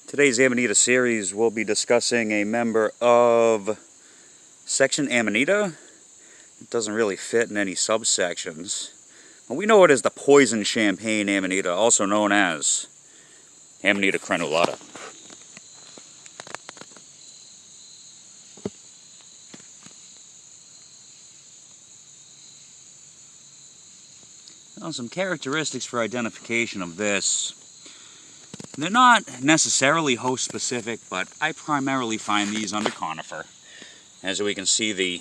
Today's Amanita series will be discussing a member of section Amanita. It doesn't really fit in any subsections. We know it as the poison champagne Amanita, also known as Amanita crenulata. Now, some characteristics for identification of this. They're not necessarily host specific, but I primarily find these under conifer. As we can see, the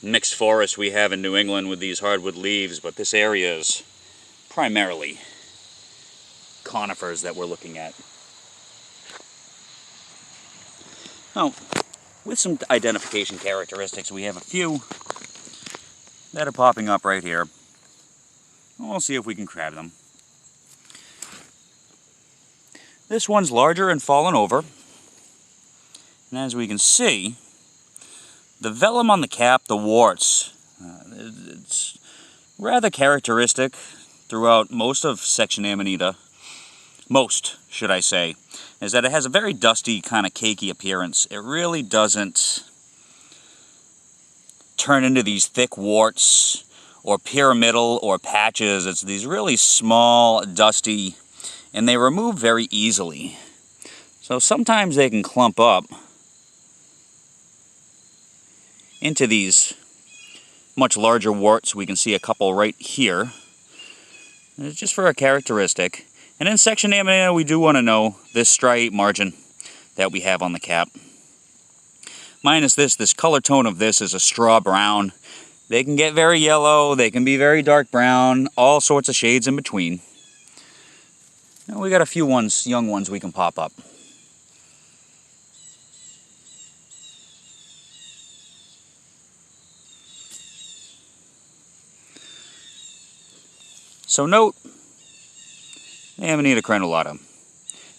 mixed forest we have in New England with these hardwood leaves, but this area is primarily conifers that we're looking at. Now, with some identification characteristics, we have a few that are popping up right here. We'll see if we can grab them. This one's larger and fallen over. And as we can see, the vellum on the cap, the warts, it's rather characteristic throughout most of section Amanita. Most, should I say, is that it has a very dusty, kind of cakey appearance. It really doesn't turn into these thick warts or pyramidal or patches. It's these really small, dusty, and they remove very easily. So sometimes they can clump up into these much larger warts. We can see a couple right here. It's just for a characteristic. And in section Amanita, we do want to know this striate margin that we have on the cap. Minus this color tone of this is a straw brown. They can get very yellow, they can be very dark brown, all sorts of shades in between. And we got a few young ones we can pop up. So note, Amanita crenulata.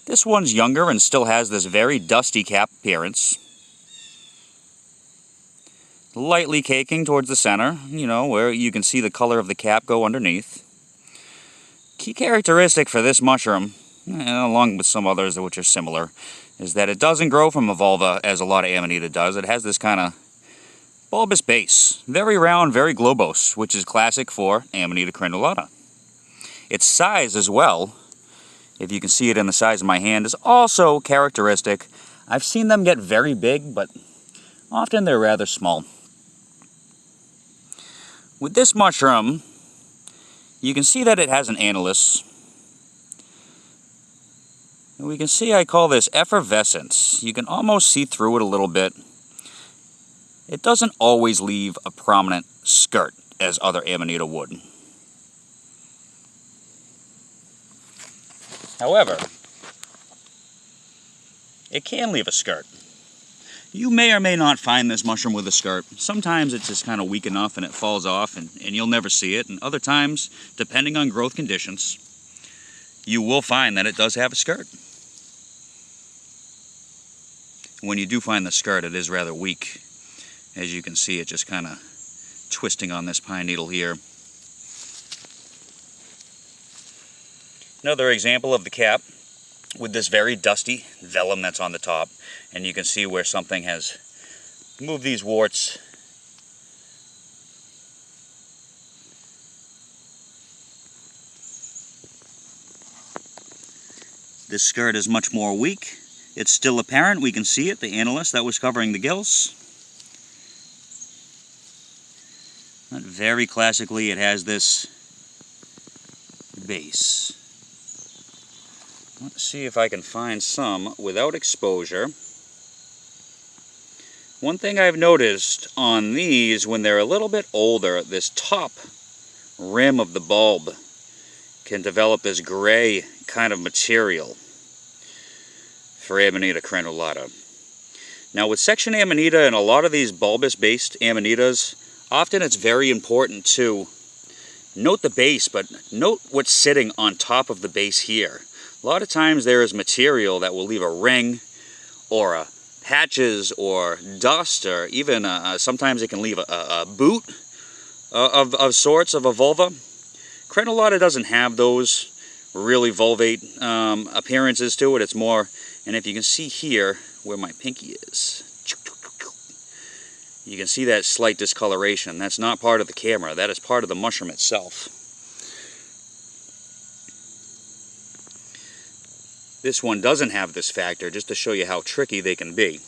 This one's younger and still has this very dusty cap appearance. Lightly caking towards the center, you know, where you can see the color of the cap go underneath. Key characteristic for this mushroom, along with some others which are similar, is that it doesn't grow from a vulva as a lot of Amanita does. It has this kind of bulbous base, very round, very globose, which is classic for Amanita crenulata. Its size as well, if you can see it in the size of my hand, is also characteristic. I've seen them get very big, but often they're rather small. With this mushroom, you can see that it has an annulus. And we can see I call this effervescence. You can almost see through it a little bit. It doesn't always leave a prominent skirt as other Amanita would. However, it can leave a skirt. You may or may not find this mushroom with a skirt. Sometimes it's just kind of weak enough and it falls off and you'll never see it. And other times, depending on growth conditions, you will find that it does have a skirt. When you do find the skirt, it is rather weak. As you can see, it just kind of twisting on this pine needle here. Another example of the cap with this very dusty vellum that's on the top, and you can see where something has moved these warts. This skirt is much more weak. It's still apparent, we can see it, the annulus that was covering the gills. But very classically, it has this base. Let's see if I can find some without exposure. One thing I've noticed on these, when they're a little bit older, this top rim of the bulb can develop this gray kind of material for Amanita crenulata. Now with section Amanita and a lot of these bulbous-based Amanitas, often it's very important to note the base, but note what's sitting on top of the base here. A lot of times there is material that will leave a ring or patches or dust, or even sometimes it can leave a boot of sorts of a vulva. Crenulata doesn't have those really vulvate appearances to it. It's more, and if you can see here where my pinky is, you can see that slight discoloration. That's not part of the camera. That is part of the mushroom itself. This one doesn't have this factor, just to show you how tricky they can be.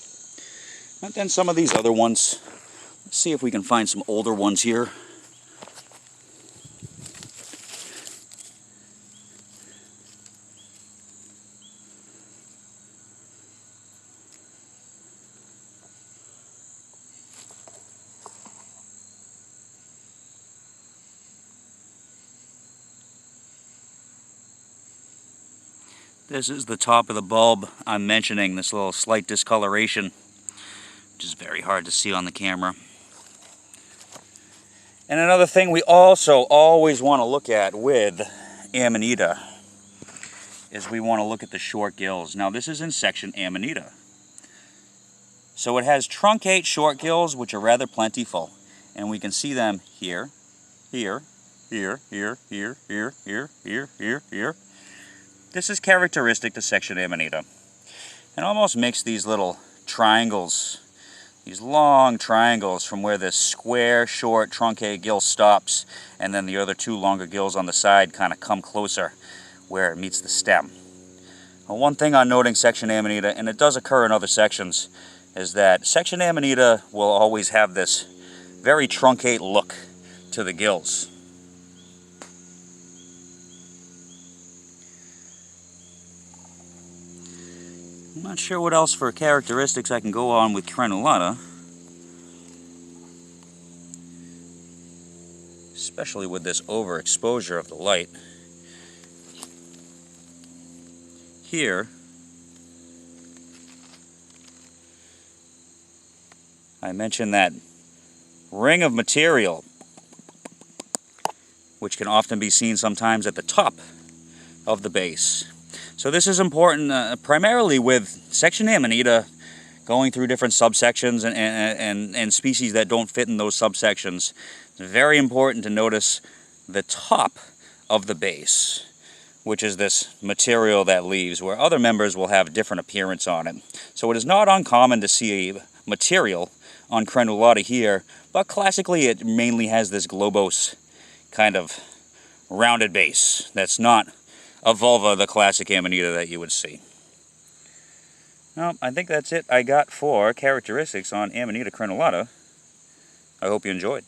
And then some of these other ones. Let's see if we can find some older ones here. This is the top of the bulb I'm mentioning, this little slight discoloration, which is very hard to see on the camera. And another thing we also always want to look at with Amanita is we want to look at the short gills. Now this is in section Amanita. So it has truncate short gills, which are rather plentiful. And we can see them here, here, here, here, here, here, here, here, here, here. This is characteristic to section Amanita. It almost makes these little triangles, these long triangles from where this square, short, truncate gill stops, and then the other two longer gills on the side kind of come closer where it meets the stem. Well, one thing on noting section Amanita, and it does occur in other sections, is that section Amanita will always have this very truncate look to the gills. I'm not sure what else for characteristics I can go on with crenulata, especially with this overexposure of the light. Here, I mentioned that ring of material, which can often be seen sometimes at the top of the base. So this is important primarily with section Amanita going through different subsections and species that don't fit in those subsections. It's very important to notice the top of the base, which is this material that leaves, where other members will have different appearance on it. So it is not uncommon to see a material on crenulata here, but classically it mainly has this globose kind of rounded base. That's not a vulva, the classic Amanita that you would see. Well, I think that's it I got for characteristics on Amanita crenulata. I hope you enjoyed.